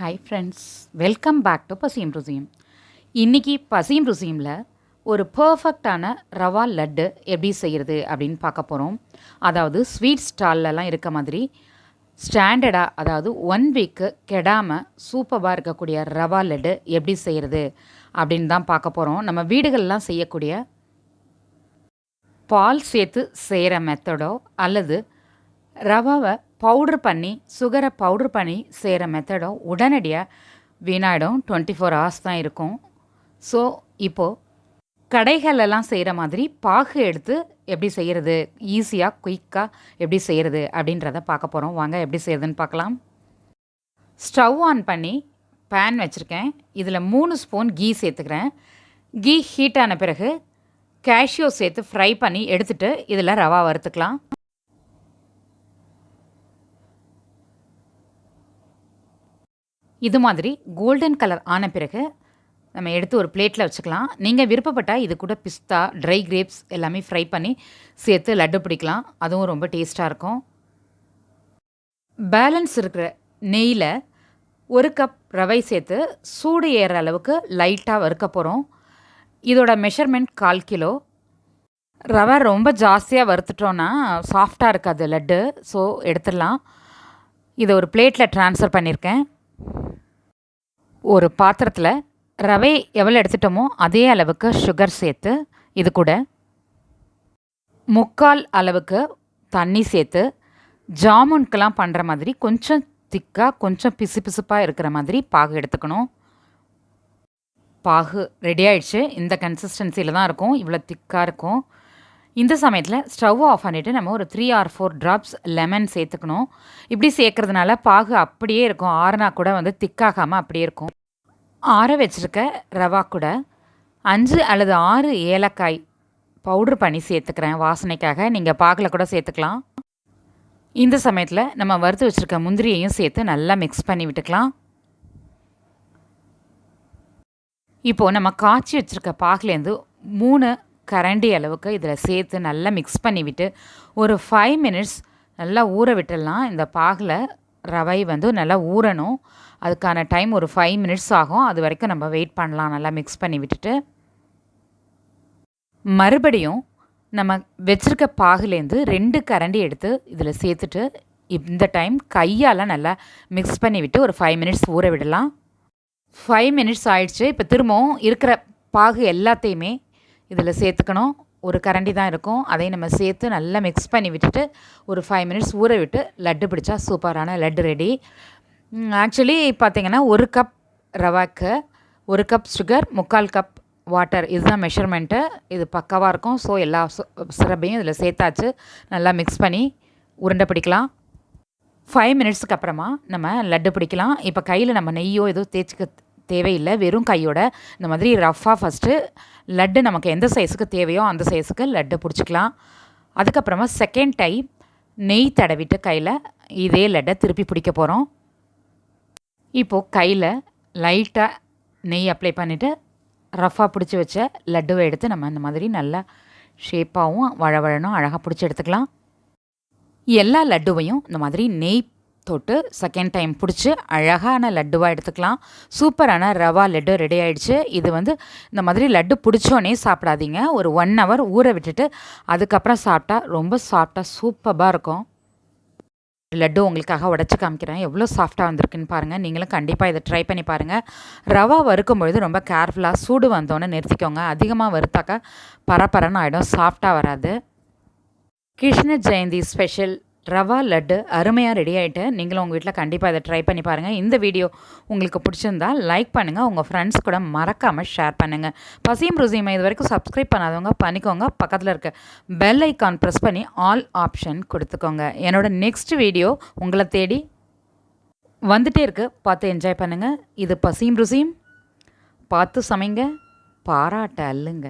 Hi friends, welcome back to பசியும் ருசியும். இன்றைக்கி பசியும் ருசியுமில் ஒரு பர்ஃபெக்டான ரவா லட்டு எப்படி செய்கிறது அப்படின்னு பார்க்க போகிறோம். அதாவது ஸ்வீட் ஸ்டால்லலாம் இருக்க மாதிரி ஸ்டாண்டர்டாக, அதாவது 1 வீக்கு கெடாமல் சூப்பராக இருக்கக்கூடிய ரவா லட்டு எப்படி செய்கிறது அப்படின்னு தான் பார்க்க போகிறோம். நம்ம வீடுகள்லாம் செய்யக்கூடிய பால் சேர்த்து செய்கிற மெத்தடோ அல்லது ரவாவை பவுட்ரு பண்ணி சுகரை பவுட்ரு பண்ணி செய்கிற மெத்தடோ உடனடியாக வீணாயிடும். 24 hours தான் இருக்கும். ஸோ இப்போது கடைகளெல்லாம் செய்கிற மாதிரி பாகு எடுத்து எப்படி செய்கிறது, ஈஸியாக குயிக்காக எப்படி செய்கிறது அப்படின்றத பார்க்க போகிறோம். வாங்க எப்படி செய்கிறதுன்னு பார்க்கலாம். ஸ்டவ் ஆன் பண்ணி பேன் வச்சுருக்கேன். இதில் 3 ஸ்பூன் கீ சேர்த்துக்கிறேன். கீ ஹீட் ஆன பிறகு கேஷ்யூ சேர்த்து ஃப்ரை பண்ணி எடுத்துகிட்டு இதில் ரவா வறுத்துக்கலாம். இது மாதிரி கோல்டன் கலர் ஆன பிறகு நம்ம எடுத்து ஒரு பிளேட்டில் வச்சுக்கலாம். நீங்கள் விருப்பப்பட்டால் இது கூட பிஸ்தா, ட்ரை கிரேப்ஸ் எல்லாமே ஃப்ரை பண்ணி சேர்த்து லட்டு பிடிக்கலாம். அதுவும் ரொம்ப டேஸ்ட்டாக இருக்கும். பேலன்ஸ் இருக்கிற நெய்யில் 1 கப் ரவை சேர்த்து சூடு ஏறுற அளவுக்கு லைட்டாக வறுக்க போகிறோம். இதோட மெஷர்மெண்ட் 1/4 கிலோ. ரவை ரொம்ப ஜாஸ்தியாக வறுத்துட்டோன்னா சாஃப்டாக இருக்காது லட்டு. ஸோ எடுத்துடலாம். இதை ஒரு பிளேட்டில் ட்ரான்ஸ்ஃபர் பண்ணியிருக்கேன். ஒரு பாத்திரத்தில் ரவை எவ்வளோ எடுத்துட்டோமோ அதே அளவுக்கு சுகர் சேர்த்து இது கூட 3/4 அளவுக்கு தண்ணி சேர்த்து ஜாமுன்க்கெலாம் பண்ணுற மாதிரி கொஞ்சம் திக்காக கொஞ்சம் பிசுப்பாக இருக்கிற மாதிரி பாகு எடுத்துக்கணும். பாகு ரெடி ஆகிடுச்சு. இந்த கன்சிஸ்டன்சியில் தான் இருக்கும், இவ்வளோ திக்காக இருக்கும். இந்த சமயத்தில் ஸ்டவ் ஆஃப் பண்ணிவிட்டு நம்ம ஒரு 3 or 4 drops லெமன் சேர்த்துக்கணும். இப்படி சேர்க்குறதுனால பாகு அப்படியே இருக்கும். ஆறுனா கூட திக்காகாமல் அப்படியே இருக்கும். ஆற வச்சுருக்க ரவா கூட 5 அல்லது 6 ஏலக்காய் பவுட்ரு பண்ணி சேர்த்துக்கிறேன் வாசனைக்காக. நீங்கள் பாகில் கூட சேர்த்துக்கலாம். இந்த சமயத்தில் நம்ம வறுத்து வச்சுருக்க முந்திரியையும் சேர்த்து நல்லா மிக்ஸ் பண்ணி விட்டுக்கலாம். இப்போது நம்ம காய்ச்சி வச்சுருக்க பாகுலேருந்து 3 கரண்டி அளவுக்கு இதில் சேர்த்து நல்லா மிக்ஸ் பண்ணிவிட்டு ஒரு 5 minutes நல்லா ஊற விட்டுடலாம். இந்த பாகில் ரவை நல்லா ஊறணும். அதுக்கான டைம் ஒரு 5 minutes ஆகும். அது வரைக்கும் நம்ம வெயிட் பண்ணலாம். நல்லா மிக்ஸ் பண்ணி விட்டுட்டு மறுபடியும் நம்ம வச்சுருக்க பாகுலேருந்து 2 கரண்டி எடுத்து இதில் சேர்த்துட்டு இந்த டைம் கையால் நல்லா மிக்ஸ் பண்ணி விட்டு ஒரு 5 minutes ஊற விடலாம். 5 minutes ஆயிடுச்சு. இப்போ திரும்பவும் இருக்கிற பாகு எல்லாத்தையுமே இதில் சேர்த்துக்கணும். ஒரு கரண்டி தான் இருக்கும். அதையும் நம்ம சேர்த்து நல்லா மிக்ஸ் பண்ணி விட்டுட்டு ஒரு 5 minutes ஊற விட்டு லட்டு பிடிச்சா சூப்பரான லட்டு ரெடி. ஆக்சுவலி பார்த்திங்கன்னா 1 கப் ரவாக்கு 1 கப் சுகர், 3/4 கப் வாட்டர், இதுதான் மெஷர்மெண்ட்டு. இது பக்காவாக இருக்கும். ஸோ எல்லா சிரப்பையும் இதில் சேர்த்தாச்சு. நல்லா மிக்ஸ் பண்ணி உருண்டை பிடிக்கலாம். 5 minutesக்கு அப்புறமா நம்ம லட்டு பிடிக்கலாம். இப்போ கையில் நம்ம நெய்யோ எதுவும் தேய்ச்சிக்க தேவையில்லை. வெறும் கையோட இந்த மாதிரி ரஃப்பாக ஃபஸ்ட்டு லட்டு நமக்கு எந்த சைஸுக்கு தேவையோ அந்த சைஸுக்கு லட்டு பிடிச்சிக்கலாம். அதுக்கப்புறமா செகண்ட் டைம் நெய் தடவிட்டு கையில் இதே லட்டை திருப்பி பிடிக்க போகிறோம். இப்போது கையில் லைட்டாக நெய் அப்ளை பண்ணிவிட்டு ரஃப்பாக பிடிச்சி வச்ச லட்டுவை எடுத்து நம்ம இந்த மாதிரி நல்லா ஷேப்பாகவும் வழவழனும் அழகாக பிடிச்சி எடுத்துக்கலாம். எல்லா லட்டுவையும் இந்த மாதிரி நெய் தொட்டு செகண்ட் டைம் பிடிச்சி அழகான லட்டுவாக எடுத்துக்கலாம். சூப்பரான ரவா லட்டு ரெடி ஆகிடுச்சு. இது இந்த மாதிரி லட்டு பிடிச்சோன்னே சாப்பிடாதீங்க. ஒரு 1 hour ஊற விட்டுட்டு அதுக்கப்புறம் சாப்பிட்டா ரொம்ப சாஃப்டாக சூப்பராக இருக்கும். லட்டு உங்களுக்காக உடச்சி காமிக்கிறேன். எவ்வளோ சாஃப்டாக வந்திருக்குன்னு பாருங்கள். நீங்களும் கண்டிப்பாக இதை ட்ரை பண்ணி பாருங்கள். ரவா வறுக்கும் பொழுது ரொம்ப கேர்ஃபுல்லாக சூடு வந்தோன்னே நிறுத்திக்கோங்க. அதிகமாக வறுத்தாக்கா பரப்பரன்னு ஆகிடும், சாஃப்டாக வராது. கிருஷ்ண ஜெயந்தி ஸ்பெஷல் ரவா லட்டு அருமையாக ரெடி ஆகிட்டு நீங்களும் உங்கள் வீட்டில் கண்டிப்பாக இதை ட்ரை பண்ணி பாருங்கள். இந்த வீடியோ உங்களுக்கு பிடிச்சிருந்தால் லைக் பண்ணுங்கள். உங்கள் ஃப்ரெண்ட்ஸ் கூட மறக்காமல் ஷேர் பண்ணுங்கள். பசியும் ருசியுமை இது வரைக்கும் சப்ஸ்கிரைப் பண்ணாதவங்க பண்ணிக்கோங்க. பக்கத்தில் இருக்க பெல் ஐக்கான் ப்ரெஸ் பண்ணி ஆல் ஆப்ஷன் கொடுத்துக்கோங்க. என்னோடய நெக்ஸ்ட் வீடியோ உங்களை தேடி வந்துட்டே இருக்கு. பார்த்து என்ஜாய் பண்ணுங்கள். இது பசியும் ருசியும். பார்த்து சமைங்க, பாராட்ட அல்லுங்க.